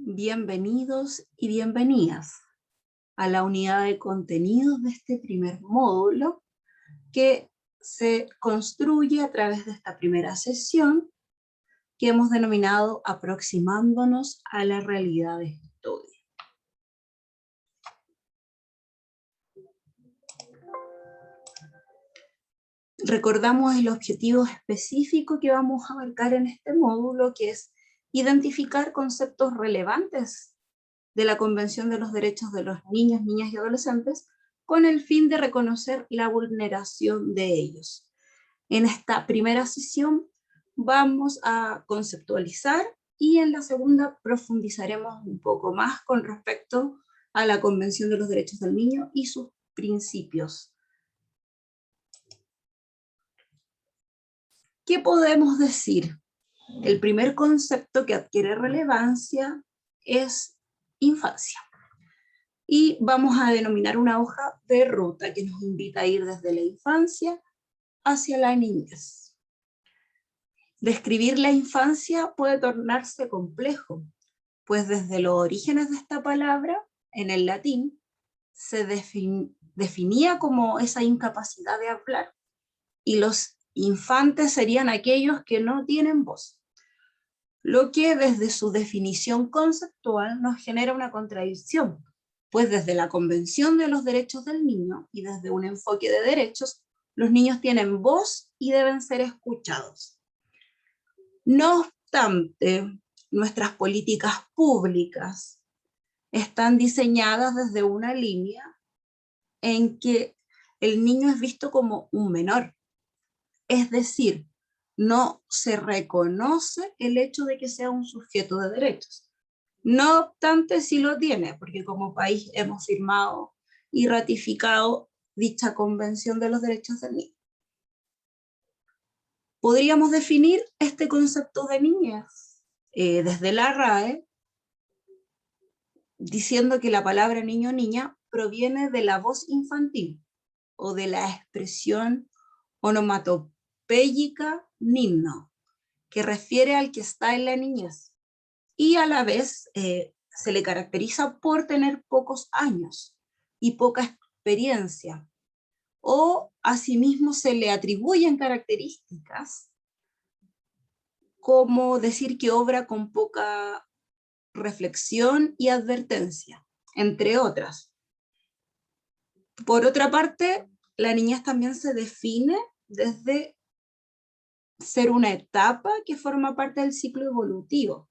Bienvenidos y bienvenidas a la unidad de contenidos de este primer módulo que se construye a través de esta primera sesión que hemos denominado Aproximándonos a la realidad de estudio. Recordamos el objetivo específico que vamos a abarcar en este módulo, que es identificar conceptos relevantes de la Convención de los Derechos de los Niños, Niñas y Adolescentes con el fin de reconocer la vulneración de ellos. En esta primera sesión vamos a conceptualizar y en la segunda profundizaremos un poco más con respecto a la Convención de los Derechos del Niño y sus principios. ¿Qué podemos decir? El primer concepto que adquiere relevancia es infancia. Y vamos a denominar una hoja de ruta que nos invita a ir desde la infancia hacia la niñez. Describir la infancia puede tornarse complejo, pues desde los orígenes de esta palabra, en el latín, se definía como esa incapacidad de hablar, y los infantes serían aquellos que no tienen voz, lo que desde su definición conceptual nos genera una contradicción, pues desde la Convención de los Derechos del Niño y desde un enfoque de derechos, los niños tienen voz y deben ser escuchados. No obstante, nuestras políticas públicas están diseñadas desde una línea en que el niño es visto como un menor, es decir, no se reconoce el hecho de que sea un sujeto de derechos. No obstante, sí lo tiene, porque como país hemos firmado y ratificado dicha Convención de los Derechos del Niño. Podríamos definir este concepto de niñez desde la RAE, diciendo que la palabra niño o niña proviene de la voz infantil o de la expresión onomatopéyica nimno, que refiere al que está en la niñez, y a la vez se le caracteriza por tener pocos años y poca experiencia, o asimismo se le atribuyen características como decir que obra con poca reflexión y advertencia, entre otras. Por otra parte, la niñez también se define desde ser una etapa que forma parte del ciclo evolutivo,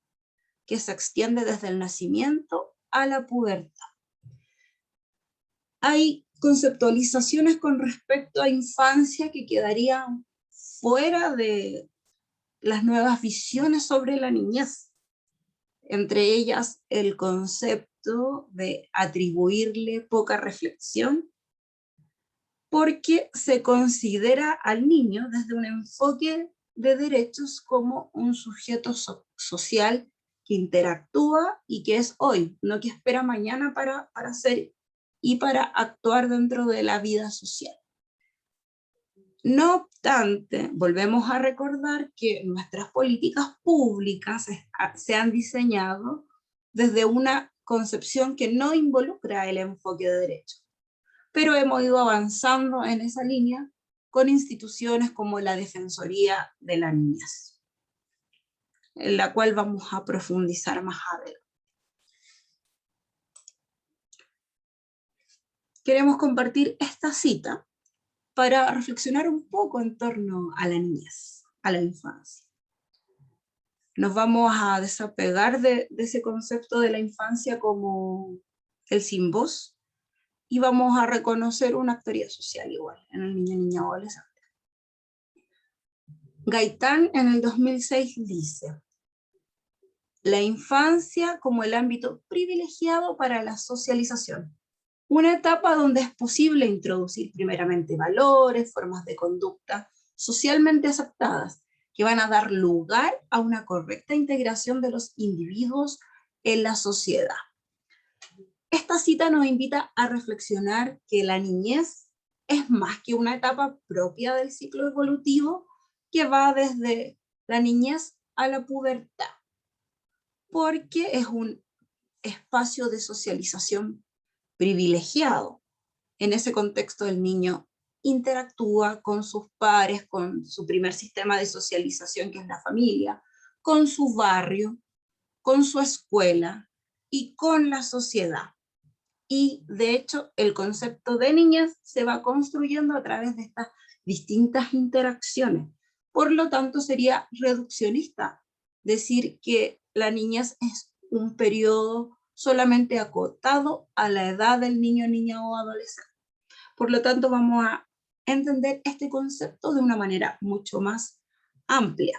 que se extiende desde el nacimiento a la pubertad. Hay conceptualizaciones con respecto a infancia que quedarían fuera de las nuevas visiones sobre la niñez, entre ellas el concepto de atribuirle poca reflexión, porque se considera al niño desde un enfoque de derechos como un sujeto social que interactúa y que es hoy, no que espera mañana para ser y para actuar dentro de la vida social. No obstante, volvemos a recordar que nuestras políticas públicas se han diseñado desde una concepción que no involucra el enfoque de derecho, pero hemos ido avanzando en esa línea con instituciones como la Defensoría de la Niñez, en la cual vamos a profundizar más adelante. Queremos compartir esta cita para reflexionar un poco en torno a la niñez, a la infancia. Nos vamos a desapegar de ese concepto de la infancia como el sin voz y vamos a reconocer una actoría social igual en el niño, niña o adolescente. Gaitán en el 2006 dice: la infancia como el ámbito privilegiado para la socialización, una etapa donde es posible introducir primeramente valores, formas de conducta socialmente aceptadas, que van a dar lugar a una correcta integración de los individuos en la sociedad. Esta cita nos invita a reflexionar que la niñez es más que una etapa propia del ciclo evolutivo que va desde la niñez a la pubertad, porque es un espacio de socialización privilegiado. En ese contexto el niño interactúa con sus pares, con su primer sistema de socialización que es la familia, con su barrio, con su escuela y con la sociedad. Y de hecho el concepto de niñez se va construyendo a través de estas distintas interacciones. Por lo tanto sería reduccionista decir que la niñez es un periodo solamente acotado a la edad del niño, niña o adolescente. Por lo tanto vamos a entender este concepto de una manera mucho más amplia.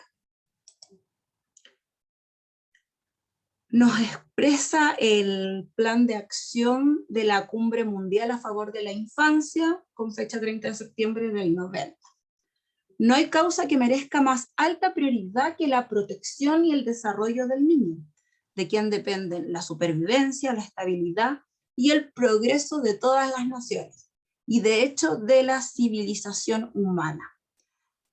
Nos expresa el plan de acción de la Cumbre Mundial a favor de la infancia, con fecha 30 de septiembre del 90. No hay causa que merezca más alta prioridad que la protección y el desarrollo del niño, de quien dependen la supervivencia, la estabilidad y el progreso de todas las naciones, y de hecho de la civilización humana.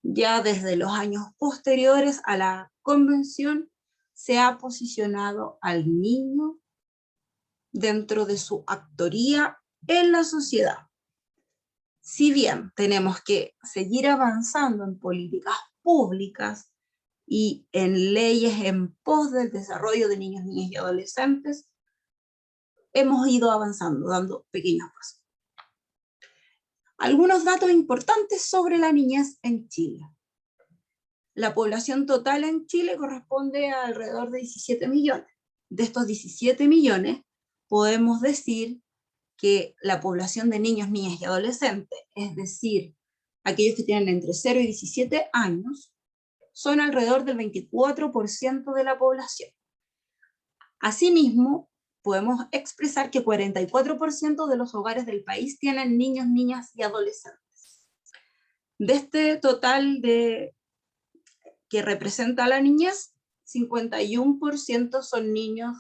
Ya desde los años posteriores a la convención, se ha posicionado al niño dentro de su actoría en la sociedad. Si bien tenemos que seguir avanzando en políticas públicas y en leyes en pos del desarrollo de niños, niñas y adolescentes, hemos ido avanzando, dando pequeños pasos. Algunos datos importantes sobre la niñez en Chile. La población total en Chile corresponde a alrededor de 17 millones. De estos 17 millones, podemos decir que la población de niños, niñas y adolescentes, es decir, aquellos que tienen entre 0 y 17 años, son alrededor del 24% de la población. Asimismo, podemos expresar que 44% de los hogares del país tienen niños, niñas y adolescentes. De este total que representa a la niñez, 51% son niños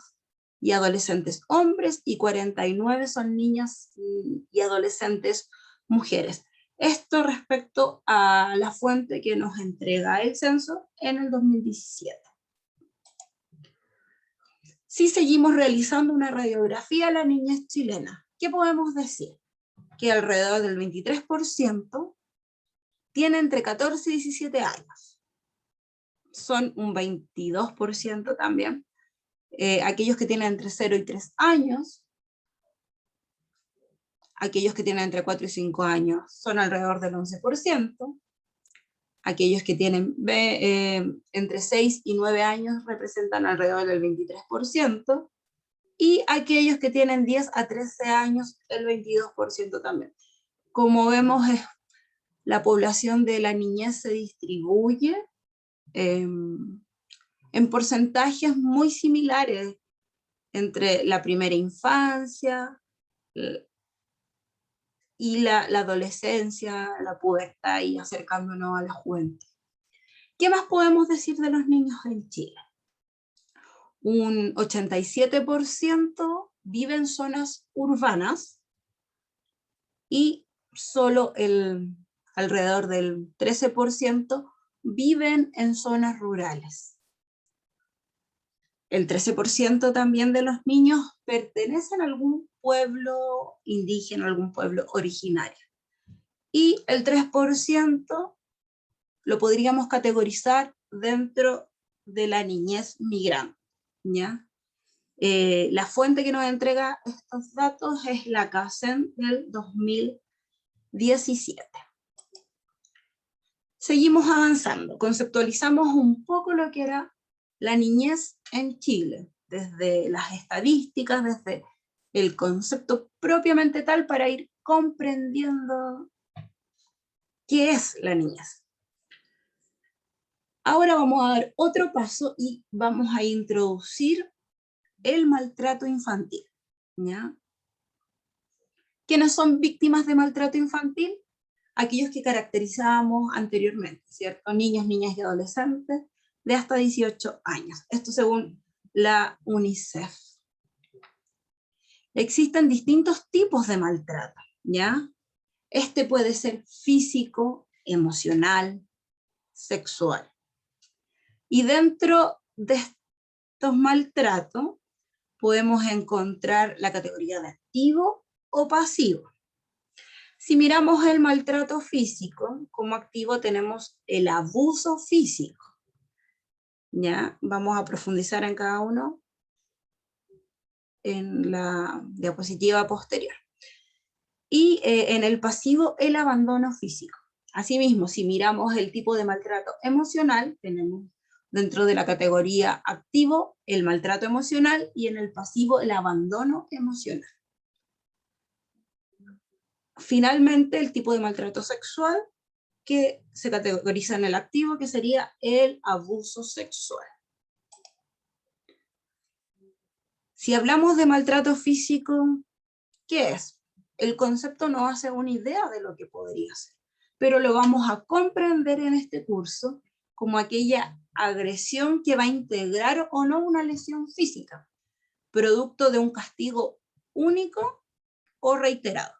y adolescentes hombres y 49% son niñas y adolescentes mujeres. Esto respecto a la fuente que nos entrega el censo en el 2017. Si seguimos realizando una radiografía de la niñez chilena, ¿qué podemos decir? Que alrededor del 23% tiene entre 14 y 17 años. Son un 22% también. Aquellos que tienen entre 0 y 3 años, aquellos que tienen entre 4 y 5 años son alrededor del 11%, aquellos que tienen entre 6 y 9 años representan alrededor del 23%, y aquellos que tienen 10 a 13 años el 22% también. Como vemos, la población de la niñez se distribuye en porcentajes muy similares entre la primera infancia y la adolescencia, la pubertad y acercándonos a la juventud. ¿Qué más podemos decir de los niños en Chile? Un 87% vive en zonas urbanas y solo alrededor del 13% viven en zonas rurales. El 13% también de los niños pertenecen a algún pueblo indígena, algún pueblo originario. Y el 3% lo podríamos categorizar dentro de la niñez migrante, ¿ya? La fuente que nos entrega estos datos es la CACEN del 2017. Seguimos avanzando, conceptualizamos un poco lo que era la niñez en Chile, desde las estadísticas, desde el concepto propiamente tal, para ir comprendiendo qué es la niñez. Ahora vamos a dar otro paso y vamos a introducir el maltrato infantil, ¿ya? ¿Quiénes son víctimas de maltrato infantil? Aquellos que caracterizábamos anteriormente, ¿cierto? Niños, niñas y adolescentes de hasta 18 años. Esto según la UNICEF. Existen distintos tipos de maltrato, ¿ya? Este puede ser físico, emocional, sexual. Y dentro de estos maltratos podemos encontrar la categoría de activo o pasivo. Si miramos el maltrato físico, como activo tenemos el abuso físico. ¿Ya? Vamos a profundizar en cada uno en la diapositiva posterior. Y en el pasivo, el abandono físico. Asimismo, si miramos el tipo de maltrato emocional, tenemos dentro de la categoría activo el maltrato emocional y en el pasivo el abandono emocional. Finalmente, el tipo de maltrato sexual que se categoriza en el activo, que sería el abuso sexual. Si hablamos de maltrato físico, ¿qué es? El concepto nos hace una idea de lo que podría ser, pero lo vamos a comprender en este curso como aquella agresión que va a integrar o no una lesión física, producto de un castigo único o reiterado.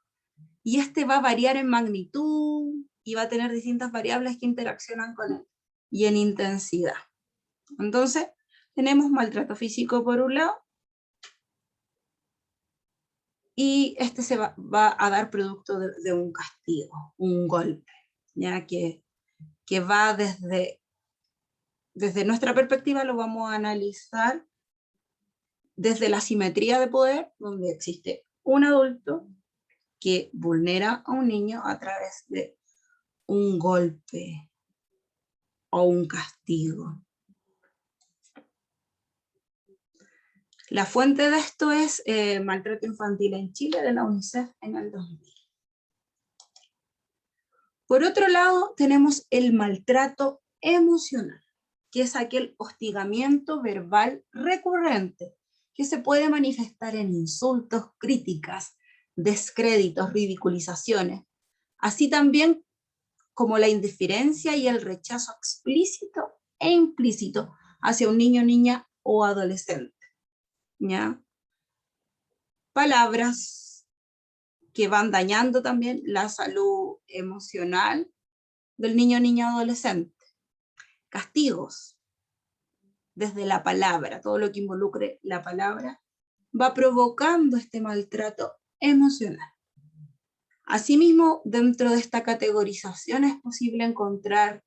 Y este va a variar en magnitud y va a tener distintas variables que interaccionan con él, y en intensidad. Entonces, tenemos maltrato físico por un lado, y este se va a dar producto de un castigo, un golpe, ya que va desde nuestra perspectiva, lo vamos a analizar desde la simetría de poder, donde existe un adulto que vulnera a un niño a través de un golpe o un castigo. La fuente de esto es Maltrato Infantil en Chile, de la UNICEF en el 2000. Por otro lado, tenemos el maltrato emocional, que es aquel hostigamiento verbal recurrente, que se puede manifestar en insultos, críticas, descréditos, ridiculizaciones, así también como la indiferencia y el rechazo explícito e implícito hacia un niño, niña o adolescente. ¿Ya? Palabras que van dañando también la salud emocional del niño, niña, adolescente. Castigos, desde la palabra, todo lo que involucre la palabra, va provocando este maltrato emocional. Asimismo, dentro de esta categorización es posible encontrar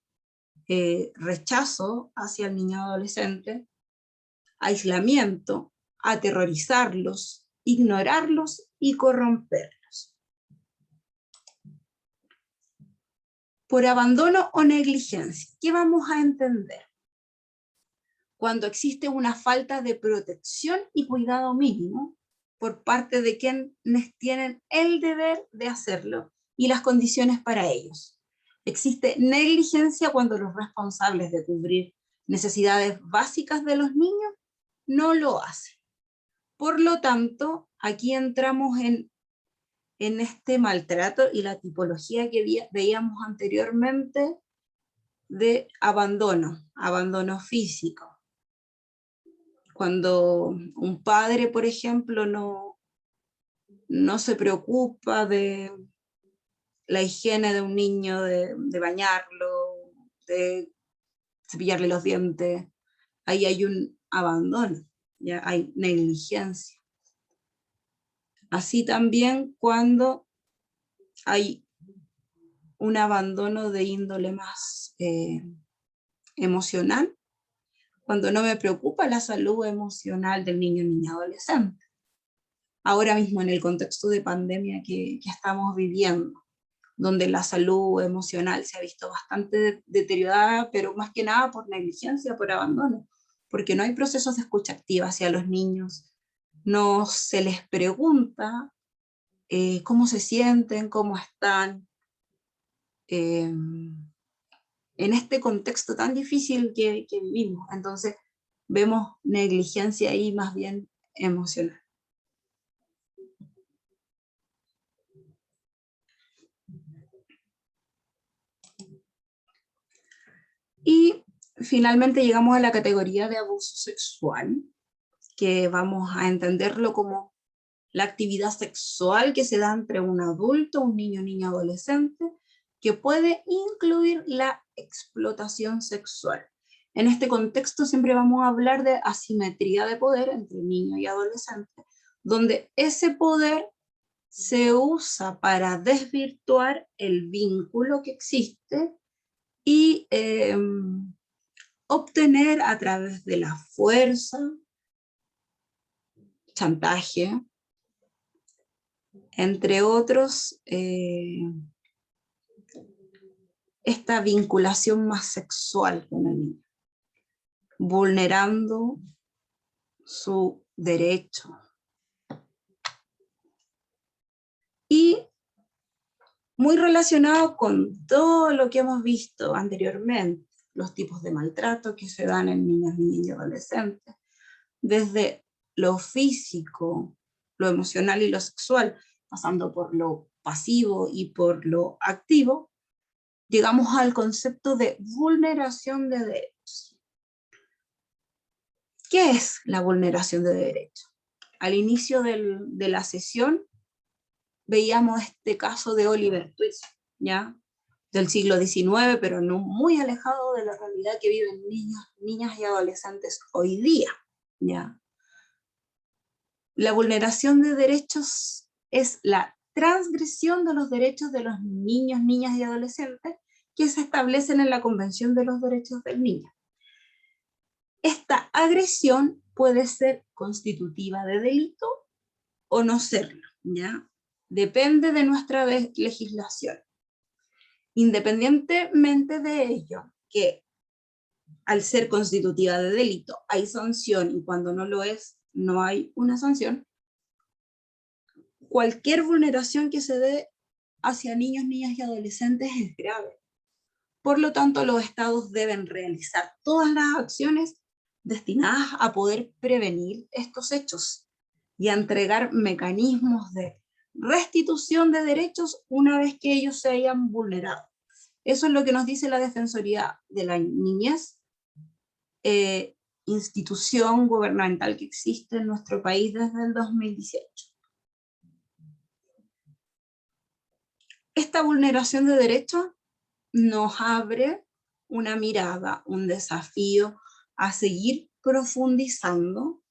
rechazo hacia el niño adolescente, aislamiento, aterrorizarlos, ignorarlos y corromperlos. Por abandono o negligencia, ¿qué vamos a entender? Cuando existe una falta de protección y cuidado mínimo por parte de quienes tienen el deber de hacerlo y las condiciones para ellos. Existe negligencia cuando los responsables de cubrir necesidades básicas de los niños no lo hacen. Por lo tanto, aquí entramos en este maltrato y la tipología que veíamos anteriormente de abandono físico. Cuando un padre, por ejemplo, no se preocupa de la higiene de un niño, de bañarlo, de cepillarle los dientes, ahí hay un abandono, ya hay negligencia. Así también cuando hay un abandono de índole más emocional, cuando no me preocupa la salud emocional del niño, niña, adolescente. Ahora mismo en el contexto de pandemia que estamos viviendo, donde la salud emocional se ha visto bastante deteriorada, pero más que nada por negligencia, por abandono, porque no hay procesos de escucha activa hacia los niños, no se les pregunta cómo se sienten, cómo están, en este contexto tan difícil que vivimos. Entonces vemos negligencia ahí más bien emocional. Y finalmente llegamos a la categoría de abuso sexual, que vamos a entenderlo como la actividad sexual que se da entre un adulto, un niño, niña, adolescente, que puede incluir la explotación sexual. En este contexto siempre vamos a hablar de asimetría de poder entre niños y adolescentes, donde ese poder se usa para desvirtuar el vínculo que existe y obtener a través de la fuerza, chantaje, entre otros, esta vinculación más sexual con el niño, vulnerando su derecho. Y muy relacionado con todo lo que hemos visto anteriormente, los tipos de maltrato que se dan en niñas, niñas y adolescentes, desde lo físico, lo emocional y lo sexual, pasando por lo pasivo y por lo activo, llegamos al concepto de vulneración de derechos. ¿Qué es la vulneración de derechos? Al inicio de la sesión veíamos este caso de Oliver Twist, ¿ya? Del siglo XIX, pero no muy alejado de la realidad que viven niñas y adolescentes hoy día, ¿ya? La vulneración de derechos es la transgresión de los derechos de los niños, niñas y adolescentes que se establecen en la Convención de los Derechos del Niño. Esta agresión puede ser constitutiva de delito o no serlo, ¿ya? Depende de nuestra legislación. Independientemente de ello, que al ser constitutiva de delito hay sanción y cuando no lo es, no hay una sanción, cualquier vulneración que se dé hacia niños, niñas y adolescentes es grave. Por lo tanto, los estados deben realizar todas las acciones destinadas a poder prevenir estos hechos y a entregar mecanismos de restitución de derechos una vez que ellos se hayan vulnerado. Eso es lo que nos dice la Defensoría de la Niñez, institución gubernamental que existe en nuestro país desde el 2018. Esta vulneración de derechos nos abre una mirada, un desafío a seguir profundizando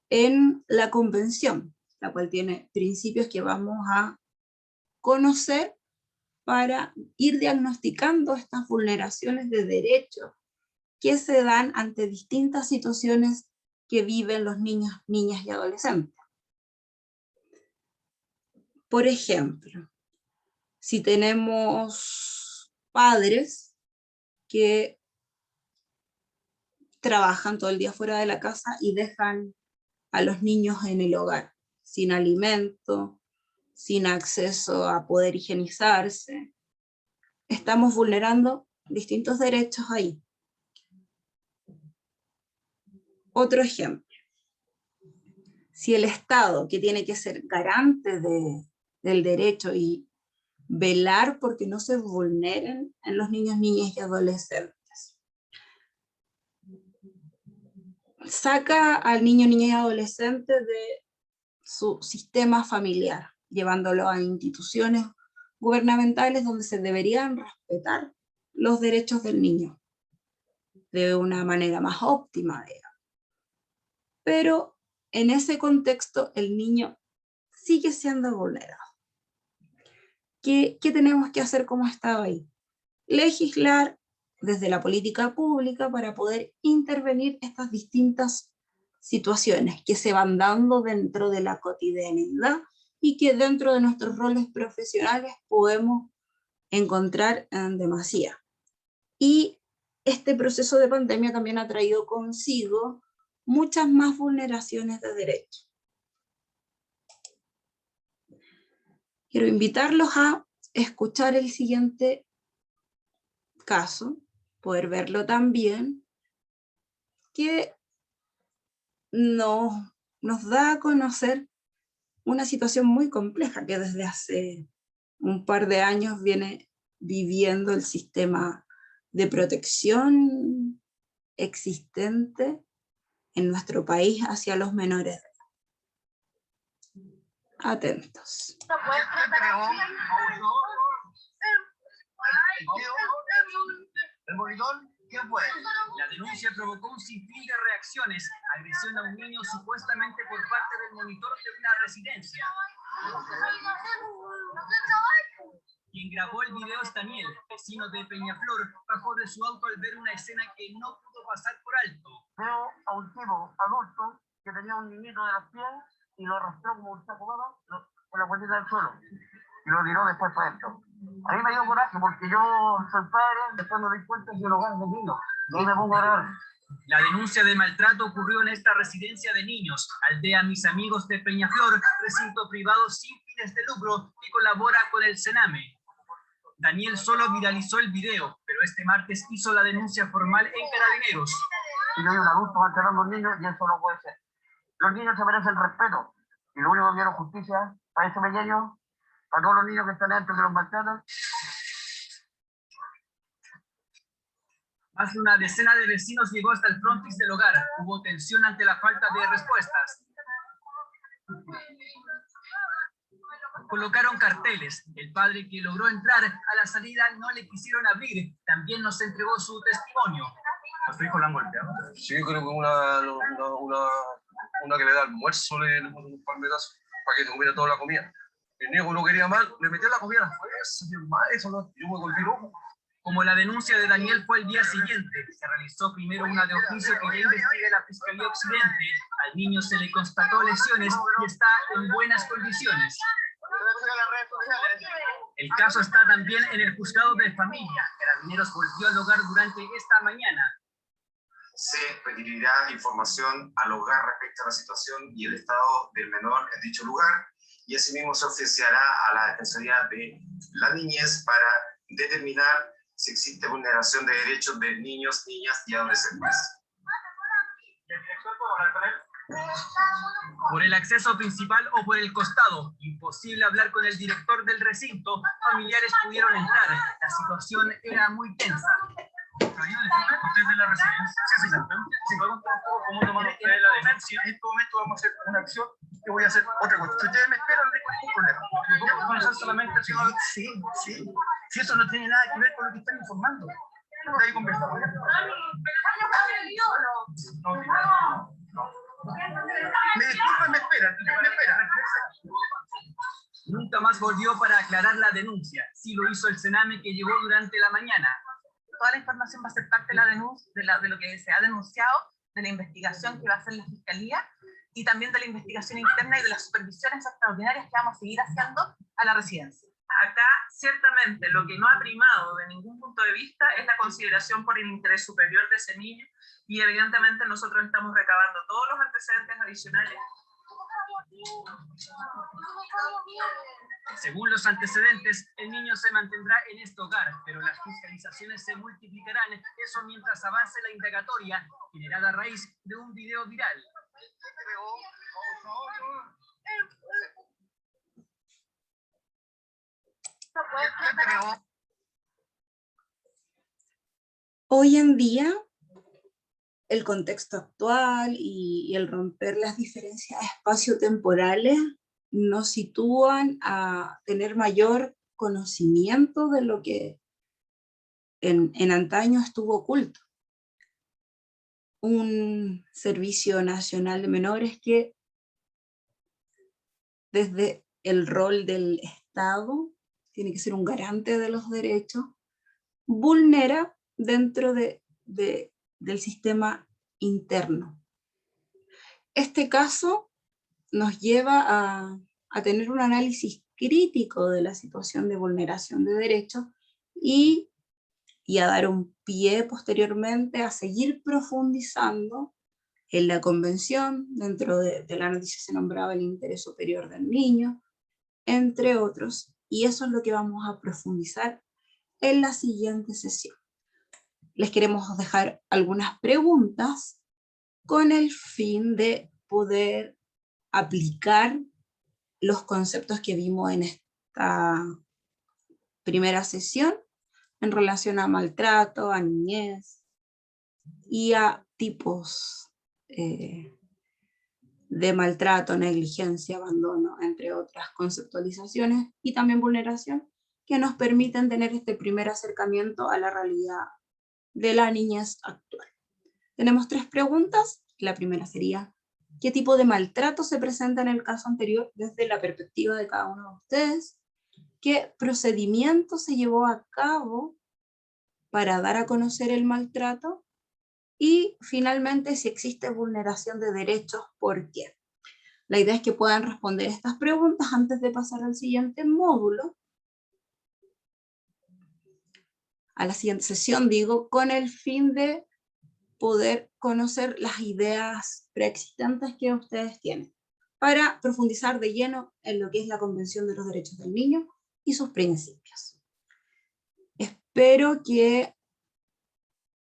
en la convención, la cual tiene principios que vamos a conocer para ir diagnosticando estas vulneraciones de derechos que se dan ante distintas situaciones que viven los niños, niñas y adolescentes. Por ejemplo, si tenemos padres que trabajan todo el día fuera de la casa y dejan a los niños en el hogar, sin alimento, sin acceso a poder higienizarse, estamos vulnerando distintos derechos ahí. Otro ejemplo, si el Estado, que tiene que ser garante del derecho y velar porque no se vulneren en los niños, niñas y adolescentes, saca al niño, niña y adolescente de su sistema familiar, llevándolo a instituciones gubernamentales donde se deberían respetar los derechos del niño de una manera más óptima, digamos. Pero en ese contexto el niño sigue siendo vulnerado. ¿Qué tenemos que hacer como Estado ahí? Legislar desde la política pública para poder intervenir estas distintas situaciones que se van dando dentro de la cotidianidad y que dentro de nuestros roles profesionales podemos encontrar en demasía. Y este proceso de pandemia también ha traído consigo muchas más vulneraciones de derechos. Quiero invitarlos a escuchar el siguiente caso, poder verlo también, que nos da a conocer una situación muy compleja que desde hace un par de años viene viviendo el sistema de protección existente en nuestro país hacia los menores de edad. Atentos. El monitor que ¿Qué fue? La denuncia provocó un sinfín de reacciones, agresión a un niño supuestamente por parte del monitor de una residencia. Quien grabó el video es Daniel, vecino de Peñaflor, bajó de su auto al ver una escena que no pudo pasar por alto. Veo a un tipo adulto que tenía un niñito de las pies y lo arrastró como un saco baba con la puertita del suelo y lo tiró después para adentro. A mí me dio coraje porque yo soy padre, después me doy cuenta que el hogar de niños, no me pongo a grabar. La denuncia de maltrato ocurrió en esta residencia de niños, aldea Mis Amigos de Peñaflor, recinto privado sin fines de lucro y colabora con el Sename. Daniel solo viralizó el video, pero este martes hizo la denuncia formal en Carabineros. Y yo soy un adulto maltratando a los niños y eso no puede ser. Los niños se merecen respeto y lo único que quiero es justicia para ese pequeño, para todos los niños que están dentro de los maltratos. Más de una decena de vecinos llegó hasta el frontis del hogar. Hubo tensión ante la falta de respuestas. Colocaron carteles. El padre que logró entrar a la salida no le quisieron abrir. También nos entregó su testimonio. ¿A su hijo le han golpeado? Sí, creo que una que le da almuerzo le puso un palmetazo para que se comiera toda la comida. El niño no quería mal, le metió la comida a la fuerza, eso no, yo me volví loco. Como la denuncia de Daniel fue el día siguiente, se realizó primero una de oficio que ya investiga la Fiscalía Occidente. Al niño se le constató lesiones y está en buenas condiciones. El caso está también en el juzgado de familia. Carabineros volvió al hogar durante esta mañana. Se pedirá información al hogar respecto a la situación y el estado del menor en dicho lugar, y asimismo se oficiará a la Defensoría de la Niñez para determinar si existe vulneración de derechos de niños, niñas y adolescentes. Por el acceso principal o por el costado, imposible hablar con el director del recinto, familiares pudieron entrar. La situación era muy tensa. ¿Usted es de la residencia? Sí, exactamente. Si podemos contar un poco cómo tomaron ustedes la denuncia. En este momento vamos a hacer una acción y voy a hacer otra cosa. Si ustedes me esperan, no tengo ningún problema. ¿Podemos conocer solamente el señor? Sí. Si eso no tiene nada que ver con lo que están informando. De ahí conversamos. No. Me disculpan, me esperan. Nunca más volvió para aclarar la denuncia. Sí lo hizo el Sename, que llegó durante la mañana. Toda la información va a ser parte de la denuncia, de lo que se ha denunciado, de la investigación que va a hacer la Fiscalía y también de la investigación interna y de las supervisiones extraordinarias que vamos a seguir haciendo a la residencia. Acá, ciertamente, lo que no ha primado de ningún punto de vista es la consideración por el interés superior de ese niño y evidentemente nosotros estamos recabando todos los antecedentes adicionales. Según los antecedentes, el niño se mantendrá en este hogar, pero las fiscalizaciones se multiplicarán, eso mientras avance la indagatoria, generada a raíz de un video viral. Hoy en día, el contexto actual y el romper las diferencias espaciotemporales nos sitúan a tener mayor conocimiento de lo que en antaño estuvo oculto. Un Servicio Nacional de Menores que, desde el rol del Estado, tiene que ser un garante de los derechos, vulnera dentro del sistema interno. Este caso nos lleva a tener un análisis crítico de la situación de vulneración de derechos y a dar un pie posteriormente a seguir profundizando en la convención. Dentro de la noticia se nombraba el interés superior del niño, entre otros, y eso es lo que vamos a profundizar en la siguiente sesión. Les queremos dejar algunas preguntas con el fin de poder aplicar los conceptos que vimos en esta primera sesión en relación a maltrato, a niñez y a tipos de maltrato, negligencia, abandono, entre otras conceptualizaciones, y también vulneración, que nos permiten tener este primer acercamiento a la realidad de la niñez actual. Tenemos 3 preguntas. La primera sería, ¿qué tipo de maltrato se presenta en el caso anterior desde la perspectiva de cada uno de ustedes? ¿Qué procedimiento se llevó a cabo para dar a conocer el maltrato? Y finalmente, si existe vulneración de derechos, ¿por qué? La idea es que puedan responder estas preguntas antes de pasar al siguiente módulo, a la siguiente sesión, digo, con el fin de poder conocer las ideas preexistentes que ustedes tienen, para profundizar de lleno en lo que es la Convención de los Derechos del Niño y sus principios. Espero que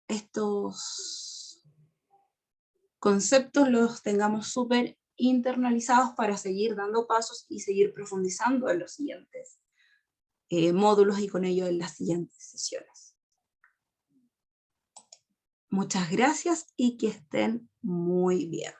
estos conceptos los tengamos súper internalizados para seguir dando pasos y seguir profundizando en los siguientes módulos y con ello en las siguientes sesiones. Muchas gracias y que estén muy bien.